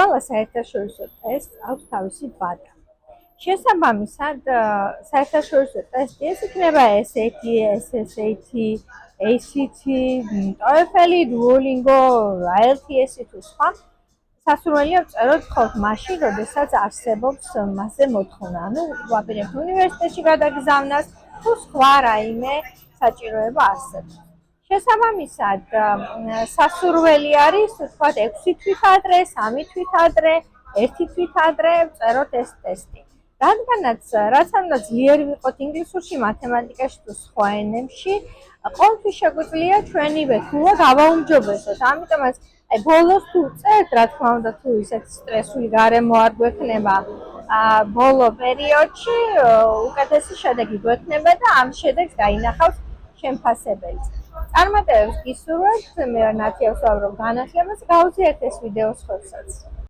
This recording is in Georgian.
ყველა საერთაშორისო ტესტს აქვს თავისი ვადა. შესაბამისად, საერთაშორისო ტესტი ეს იქნება SAT, SSAT, ACT, TOEFL, Duolingo, IELTS თუ სხვა. სასურველია ვწეროთ მხოლოდ მაშინ, როდესაც არსებობს მასზე მოთხოვნა, ანუ ვაპირებთ უნივერსიტეტში გადაგზავნას თუ სხვა რაიმე საჭიროება არსებობს. შესაბამისად, სასურველი არის, ვთქვათ, 6 თვით ადრე, 3 თვით ადრე, 1 თვით ადრე ვწეროთ ეს ტესტი. რაც უნდა ძლიერი ვიყოთ ინგლისურში, მათემატიკაში თუ სხვა ენებში, ყოველთვის შეგვიძლია ჩვენივე თულა გავაუმჯობესოთ. ამიტომაც ბოლოს თუ წერთ, რა თქმა უნდა, თუ ისეთ სტრესული გარემო არ გვექნება, ბოლო პერიოდში უკეთესი შედეგი გვექნება და ამ შედეგს გაინახავს შემფასებელი. წარმატებებს გისურვებთ, მე ვარ ნათია ვსაუბრობ განათლებას, გავუძიართ ეს ვიდეო სხვებსაც.